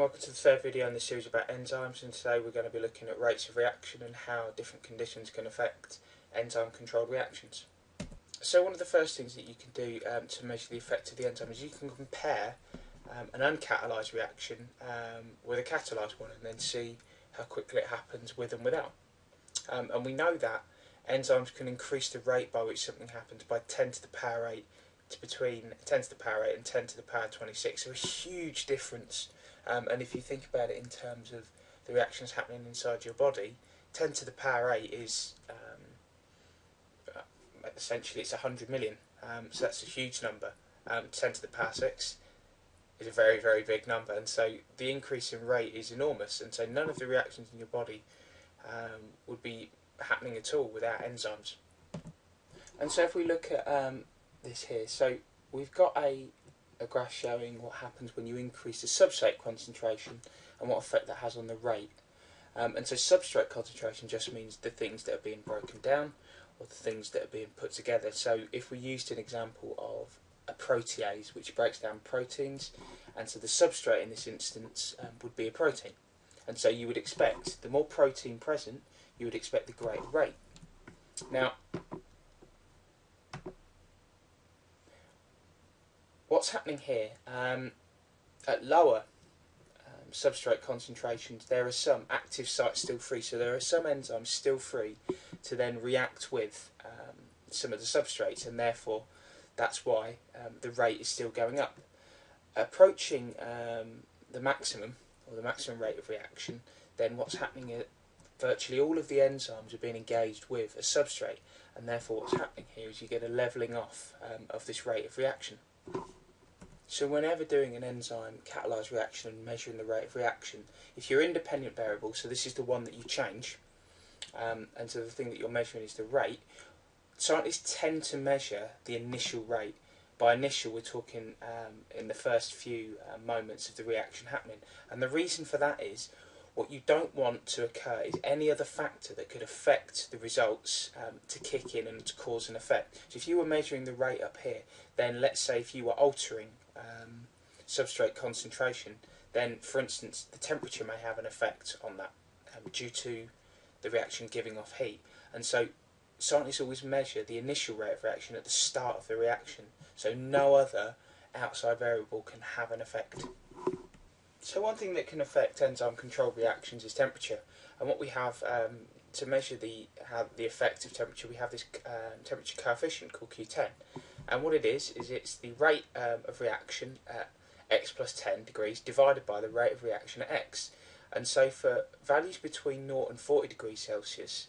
welcome to the third video in the series about enzymes, and today we're going to be looking at rates of reaction and how different conditions can affect enzyme controlled reactions. So one of the first things that you can do to measure the effect of the enzyme is you can compare an uncatalyzed reaction with a catalyzed one and then see how quickly it happens with and without. And we know that enzymes can increase the rate by which something happens by 10 to the power 8 to between 10 to the power 8 and 10 to the power 26, so a huge difference. And if you think about it in terms of the reactions happening inside your body, 10 to the power 8 is essentially it's 100 million, so that's a huge number. 10 to the power 6 is a very, very big number, and so the increase in rate is enormous, and so none of the reactions in your body would be happening at all without enzymes. And so if we look at this here, so we've got a graph showing what happens when you increase the substrate concentration and what effect that has on the rate. And so substrate concentration just means the things that are being broken down or the things that are being put together. So if we used an example of a protease which breaks down proteins, and so the substrate in this instance would be a protein. And so you would expect the more protein present, you would expect the greater rate. Now, what's happening here, at lower substrate concentrations, there are some active sites still free, so there are some enzymes still free to then react with some of the substrates, and therefore that's why the rate is still going up. Approaching the maximum, or the maximum rate of reaction, then what's happening is virtually all of the enzymes are being engaged with a substrate, and therefore what's happening here is you get a levelling off of this rate of reaction. So whenever doing an enzyme catalyzed reaction and measuring the rate of reaction, if your independent variable, so this is the one that you change, and so the thing that you're measuring is the rate, scientists tend to measure the initial rate. By initial, we're talking in the first few moments of the reaction happening. And the reason for that is, what you don't want to occur is any other factor that could affect the results to kick in and to cause an effect. So if you were measuring the rate up here, then let's say if you were altering substrate concentration, then for instance the temperature may have an effect on that due to the reaction giving off heat. And so scientists always measure the initial rate of reaction at the start of the reaction, so no other outside variable can have an effect. So one thing that can affect enzyme controlled reactions is temperature, and what we have to measure the effect of temperature, we have this temperature coefficient called Q10, and what it is it's the rate of reaction at x plus 10 degrees divided by the rate of reaction at x. And so for values between 0 and 40 degrees Celsius,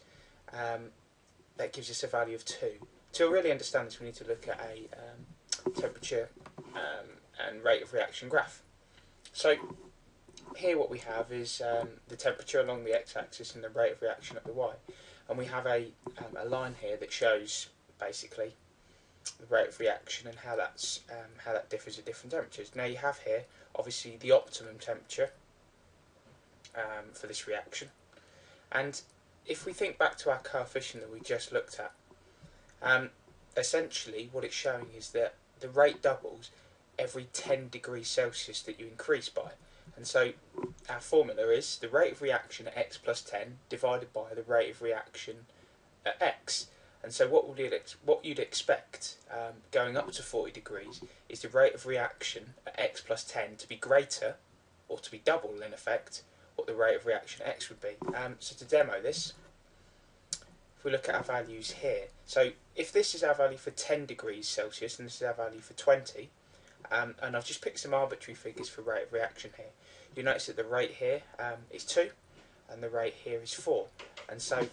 that gives us a value of 2. To really understand this, we need to look at a temperature and rate of reaction graph. So here what we have is the temperature along the x-axis and the rate of reaction at the y, and we have a line here that shows basically the rate of reaction and how that differs at different temperatures. Now you have here obviously the optimum temperature for this reaction, and if we think back to our coefficient that we just looked at, essentially what it's showing is that the rate doubles every 10 degrees Celsius that you increase by. And so our formula is the rate of reaction at x plus 10 divided by the rate of reaction at x. And so what you'd expect going up to 40 degrees is the rate of reaction at x plus 10 to be greater, or to be double in effect, what the rate of reaction at x would be. So to demo this, if we look at our values here, so if this is our value for 10 degrees Celsius and this is our value for 20, and I've just picked some arbitrary figures for rate of reaction here, you'll notice that the rate here is 2 and the rate here is 4. And so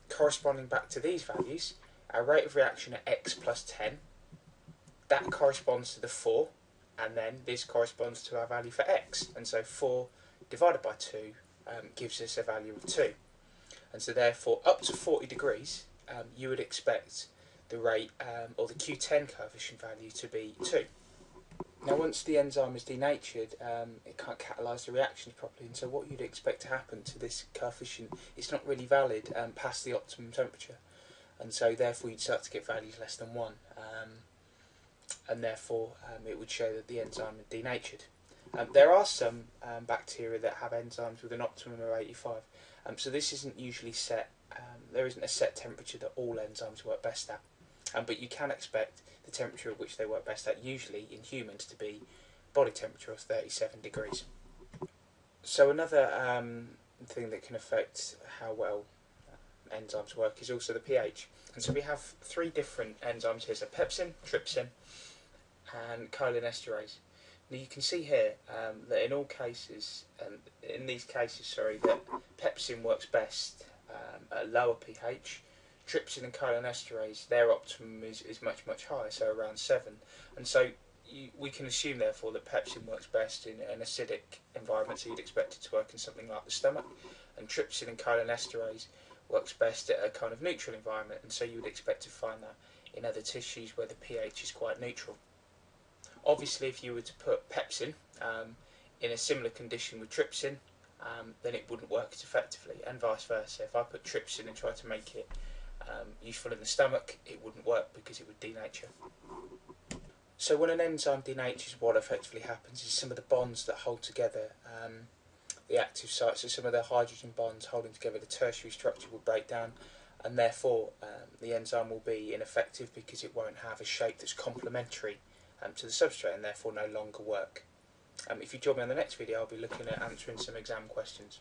corresponding back to these values, our rate of reaction at x plus 10, that corresponds to the 4, and then this corresponds to our value for x. And so 4 divided by 2 gives us a value of 2. And so therefore up to 40 degrees you would expect the rate or the Q10 coefficient value to be 2. Now once the enzyme is denatured, it can't catalyse the reactions properly, and so what you'd expect to happen to this coefficient, it's not really valid past the optimum temperature, and so therefore you'd start to get values less than 1, and therefore it would show that the enzyme is denatured. There are some bacteria that have enzymes with an optimum of 85, so this isn't usually set. There isn't a set temperature that all enzymes work best at, but you can expect the temperature at which they work best at, usually in humans, to be body temperature of 37 degrees. So another thing that can affect how well enzymes work is also the pH. And so we have three different enzymes here, so pepsin, trypsin and cholinesterase. Now you can see here that in all cases, that pepsin works best at a lower pH. Trypsin and cholinesterase, their optimum is much, much higher, so around 7. And so we can assume, therefore, that pepsin works best in an acidic environment, so you'd expect it to work in something like the stomach. And trypsin and cholinesterase works best at a kind of neutral environment, and so you would expect to find that in other tissues where the pH is quite neutral. Obviously, if you were to put pepsin in a similar condition with trypsin, then it wouldn't work as effectively, and vice versa. If I put trypsin and tried to make it useful in the stomach, it wouldn't work because it would denature. So when an enzyme denatures, what effectively happens is some of the bonds that hold together the active site, so some of the hydrogen bonds holding together the tertiary structure, will break down, and therefore the enzyme will be ineffective because it won't have a shape that's complementary to the substrate and therefore no longer work. If you join me on the next video, I'll be looking at answering some exam questions.